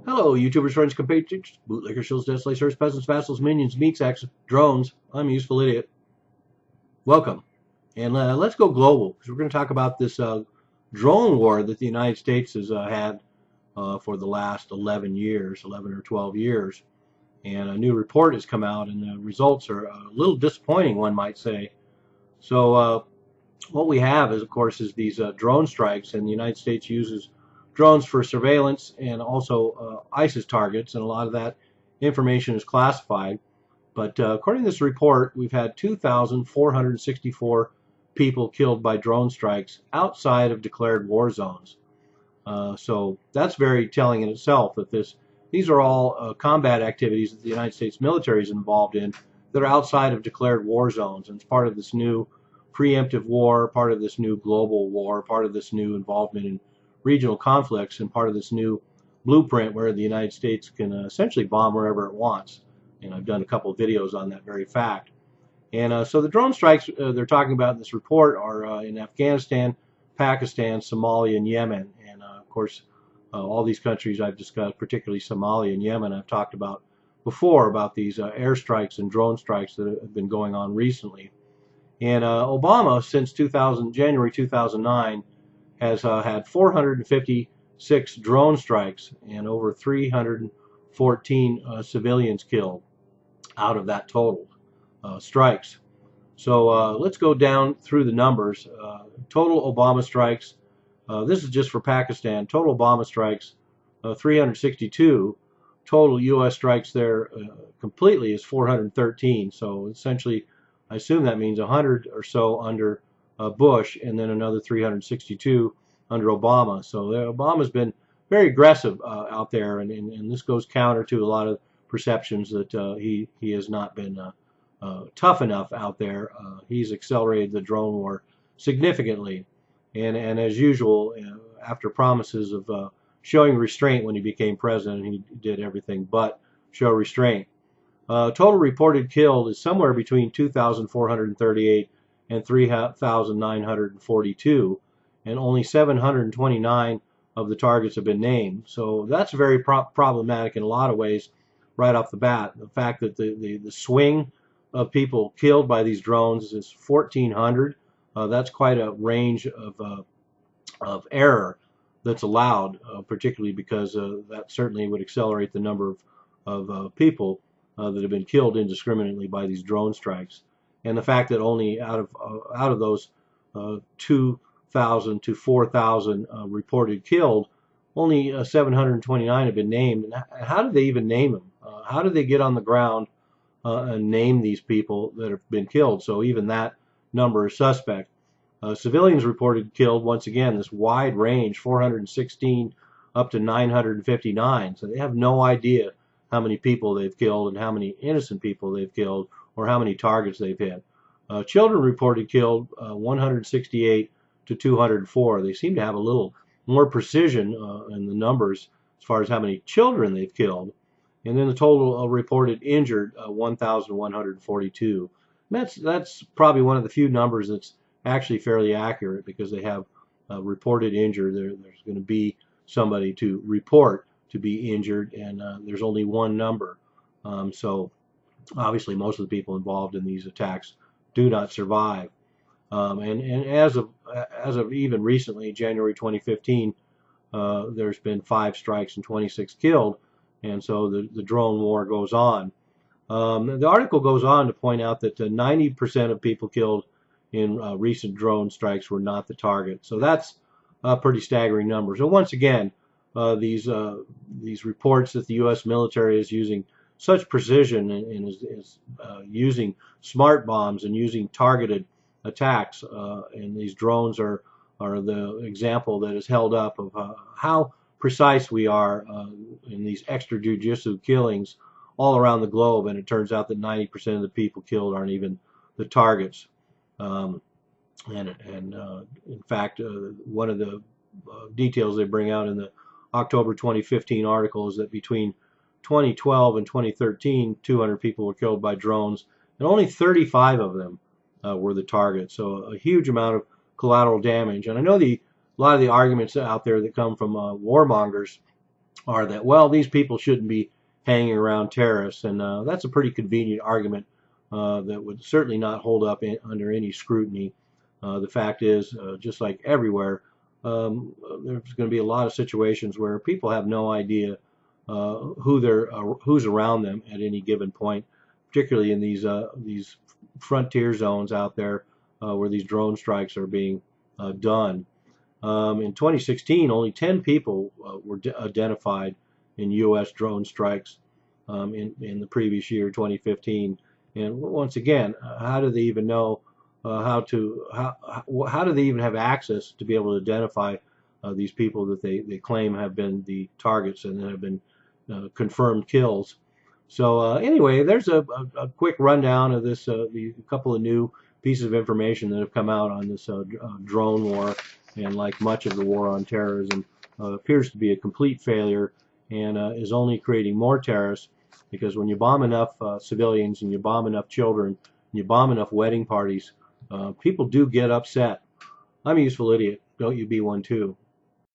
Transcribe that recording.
Hello, YouTubers, friends, compatriots, bootlickers, shills, desolators, peasants, vassals, minions, meat sacks, drones. I'm a useful idiot. Welcome. And let's go global, because we're going to talk about this drone war that the United States has had for the last 11 years, 11 or 12 years. And a new report has come out, and the results are a little disappointing, one might say. So what we have is, of course, is these drone strikes, and the United States uses drones for surveillance and also ISIS targets, and a lot of that information is classified. But according to this report, we've had 2,464 people killed by drone strikes outside of declared war zones. So that's very telling in itself that these are all combat activities that the United States military is involved in that are outside of declared war zones. And it's part of this new preemptive war, part of this new global war, part of this new involvement in regional conflicts, and part of this new blueprint where the United States can essentially bomb wherever it wants. And I've done a couple of videos on that very fact. And so the drone strikes they're talking about in this report are in Afghanistan, Pakistan, Somalia, and Yemen. And of course, all these countries I've discussed, particularly Somalia and Yemen, I've talked about before about these airstrikes and drone strikes that have been going on recently. And Obama, since January 2009, has had 456 drone strikes and over 314 civilians killed out of that total strikes. So let's go down through the numbers. Total Obama strikes, this is just for Pakistan, total Obama strikes 362. Total U.S. strikes there completely is 413. So essentially, I assume that means 100 or so under Bush, and then another 362 under Obama. So Obama's been very aggressive out there, and this goes counter to a lot of perceptions that he has not been tough enough out there. He's accelerated the drone war significantly, and as usual, after promises of showing restraint when he became president, he did everything but show restraint. Total reported killed is somewhere between 2,438 and 3,942, and only 729 of the targets have been named. So that's very problematic in a lot of ways right off the bat. The fact that the swing of people killed by these drones is 1,400. That's quite a range of error that's allowed, particularly because that certainly would accelerate the number of people that have been killed indiscriminately by these drone strikes. And the fact that only out of those 2,000 to 4,000 reported killed, only 729 have been named. And how did they even name them? How did they get on the ground and name these people that have been killed? So even that number is suspect. Civilians reported killed, once again, this wide range, 416 up to 959. So they have no idea how many people they've killed and how many innocent people they've killed or how many targets they've hit. Children reported killed 168 to 204. They seem to have a little more precision in the numbers as far as how many children they've killed. And then the total reported injured 1,142. That's probably one of the few numbers that's actually fairly accurate, because they have reported injured. There's going to be somebody to report to be injured, and there's only one number. So obviously most of the people involved in these attacks do not survive. And as of even recently, January 2015, there's been 5 strikes and 26 killed, and so the drone war goes on. The article goes on to point out that 90% of people killed in recent drone strikes were not the target. So that's a pretty staggering number. So once again, these reports that the U.S. military is using such precision and is using smart bombs and using targeted attacks, and these drones are the example that is held up of how precise we are in these extrajudicial killings all around the globe. And it turns out that 90% of the people killed aren't even the targets. In fact, one of the details they bring out in the October 2015 article is that between 2012 and 2013, 200 people were killed by drones, and only 35 of them were the targets. So a huge amount of collateral damage. And I know a lot of the arguments out there that come from warmongers are that, well, these people shouldn't be hanging around terrorists, and that's a pretty convenient argument that would certainly not hold up under any scrutiny. The fact is, just like everywhere, there's going to be a lot of situations where people have no idea who's around them at any given point, particularly in these frontier zones out there where these drone strikes are being done. In 2016, only 10 people were identified in U.S. drone strikes in the previous year, 2015. And once again, how do they even know how do they even have access to be able to identify these people that they claim have been the targets and have been confirmed kills? So anyway, there's a quick rundown of this, the couple of new pieces of information that have come out on this drone war. And like much of the war on terrorism, appears to be a complete failure and is only creating more terrorists, because when you bomb enough civilians and you bomb enough children and you bomb enough wedding parties, people do get upset. I'm a useful idiot. Don't you be one too.